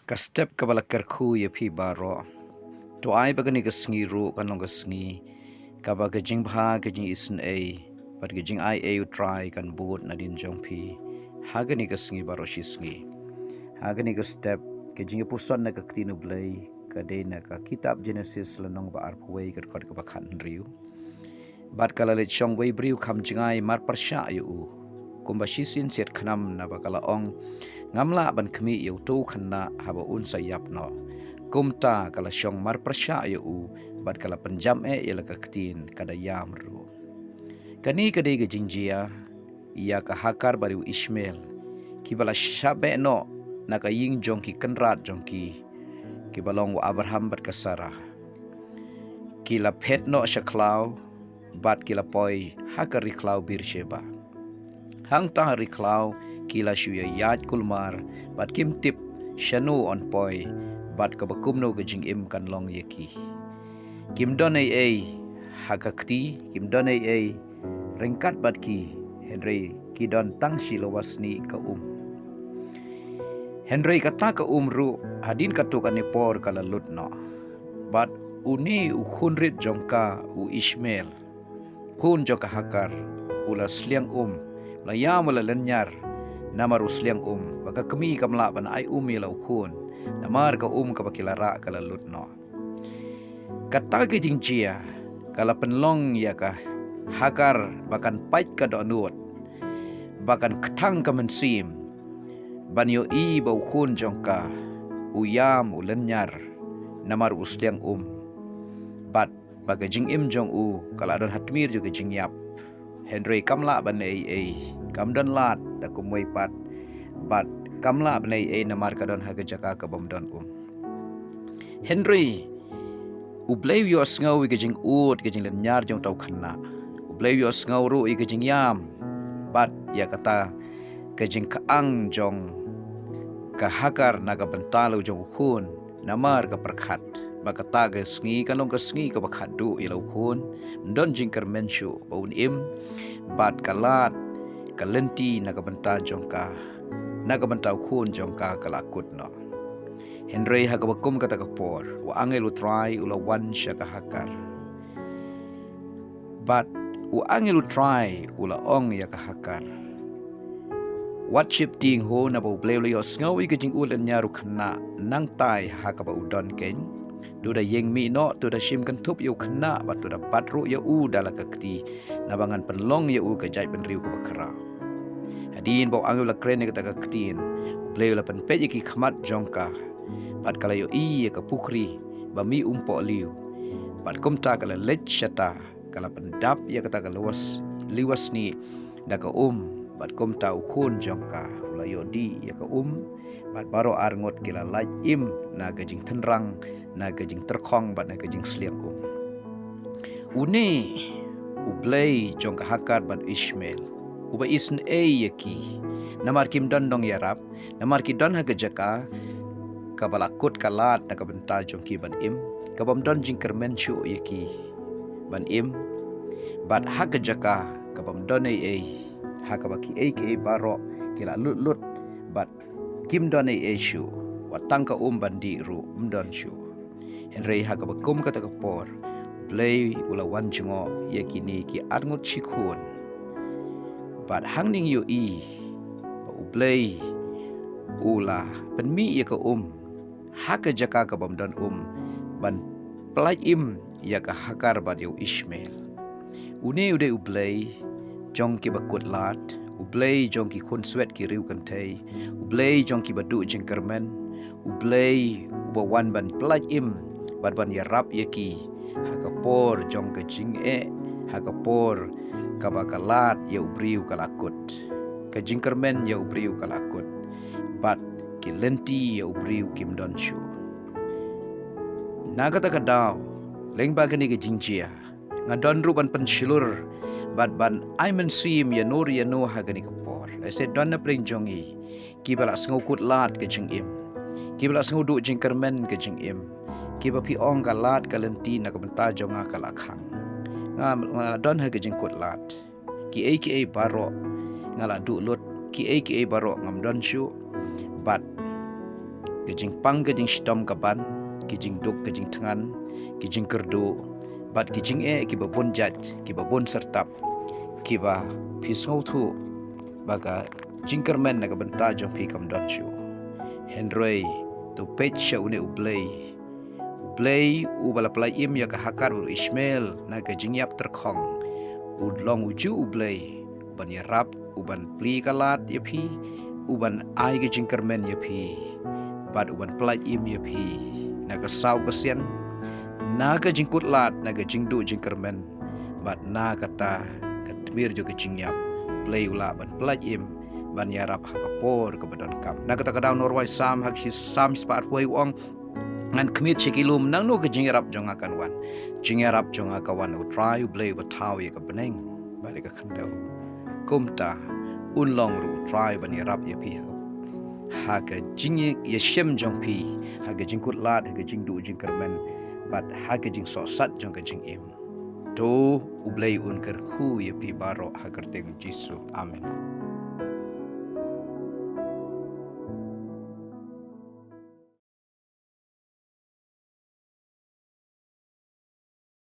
Ka step ka bala kerku ya phi baro to ai bagani ka sngi ru kan long ka sngi ka ba ka jing bha ka jing isn a but ka jing ai a try kan boot na din jong phi hagani ka sngi baro shi sngi hagani ka step ka jing puson na ka ktinu blai ka de na ka kitab Genesis lanong ba arpway ka khot ka ba khan riu bat kala le chong wei briu kham jingai mar parsha yu kumba shi sin set khanam na ba kala ong ngamla ban khmi yu tu khanna haba un sayap no kumta kala shong mar prasha yu bat kala panjam yala ka ktin kada yam ru kani kade ga jingjia ya ka hakar bariu Ishmael ki bala shabe no na ka ying jong ki kanrat jong ki balong wa Abraham bat ka Sarah kila phet no shaklau bat kila poi hakar riklau Birsheba hang ta riklau kila shuya yat kulmar bat kim tip shanu on poi bat ka bakum no gajing im kan long yaki kim don ai hakakti kim don ai ringkat bat ki Henry ki don tang shilawasni ka Henry kata ka ru hadin katukan ni por kala lutno bat uni u khunrit jongka u Ishmael kun jongka hakar ula sliang la yam la lenyar namar usliang baka kemi kamla ban ai ila ukhun namar ka ka bakilara kala lutno kata ke jingjia kala penlong ya ka hakar bakan pait ka donut bakan ketang ka mensim ban yo ba ukhun jongka uyam ulenyar namar usliang bat baga jing im jong kala don hatmir juga jingyap Henry kamla ban ai kamdon lat da kumway pat bat kamla bnei namar kadon haga jaka ka bomdon Henry ublay yo sngaw i gajing ut gajing lenyar jong tau khanna ublay yo sngaw ru i gajing yam bat ya kata gajing kaang jong ka hakar naga bentalu jong khun namar ka perkhat bakata ga sngi kanong ka sngi ka bakhadu ilaw khun don jing kermenshu baun bat kalat kalenti nagabanta jongka nagabanta khun jongka kalakut no Henry hagabakum kata kapor wa angel utrai ula wan shaka hakar but wa angel utrai ula ong ya ka hakar what chip ting ho na bo blelo yo snawi gajing ulan nyaru khna nang tai hakaba udon ken tu da yeng mi no tu da shim kan thup yo khna bat tu da patru ya dala kakti nabangan penlong ya ka jai penriu ka bakra hadin bau angula kren ka kaktin bleu la pen peji ki khmat jongka bat kala yo ka pukri ba mi umpo liu bat kumta kala lech shata kala pendap ya kata ka liwas ni da ka bat kumta ukhun jongka la yo di ya ka bat baro arngot kila laj na gajing tenrang na gajing terkhong bat na gajing sliang uni ublay jong hakar bat Ishmael uba isn yaki namar kim don dong yarap namar ki don haga jaka kabalakut kalat na kabenta jong ki ban kabam don jing kermenshu yaki ban bat haga jaka kabam don hakabaki ke baro kila lut bat kim don shu watangka bandi ru don shu Henry hakabakum kata kapor play ula wan jungo yakini ki arngut shikun bat hangning yu ba play ula penmi ya ka haka jaka ka bomdon ban play ya ka hakar bat yu Ishmael une ude ublay jong ki bakut lat ublay jong ki khun swet ki riu kan thai ublay jong ki badu jengkermen ublay uba wan ban play bat ban ya rap yaki hakapor jong ke jing hakapor kabakalat ya ubriu kalakut ke jingkermen ya ubriu kalakut bat kilenti ya ubriu kim don shu nagata kadaw leng bagani ke jingjia ngadon ruban pensilur bat ban aimen sim ya nur ya no hagani kapor I said don na pring jongi kibala ngukut lat ke jing kibala ngudu jingkermen ke jing kiba pi ong kalat kalenti na kabenta jonga kalakhang nga don ha gajing kot lat ki baro ngala du lut ki baro ngam don shu bat gejing pang gejing stom kaban gejing duk gejing tengan gejing kerdu bat gejing kiba bon jaj kiba bon sertap kiba pisngau thu baga jingkermen naga benta jong pi kam don chu henroi to pech une ublei ubala plai im ya ka hakar u Ismail naga jingyap terkhong udlong uju ublei uban yarap uban pli kalat yapi uban ai ge jingkermen yapi bat uban plai im yapi naga sau kesian naga jingkut lat naga jingdu jingkermen bat naga ta katmir jo ge jingyap play ula ban plai im ban yarap hakapor ke badon kam naga ta kadaw norway sam hak his sam spar poi wong ngan kmit chikilum nang no ke jingarap jong akan wan jingarap jong akawan u try u play but how ye ka beneng balik ka khandau kumta unlong ru try ban yarap ye pi ha ka jingi ye shem jong pi ha ka jingkut lat ha ka jingdu jingkermen bat ha ka jing so sat jong ka jing im to u play un ker khu ye pi baro ha kerteng jisu amen.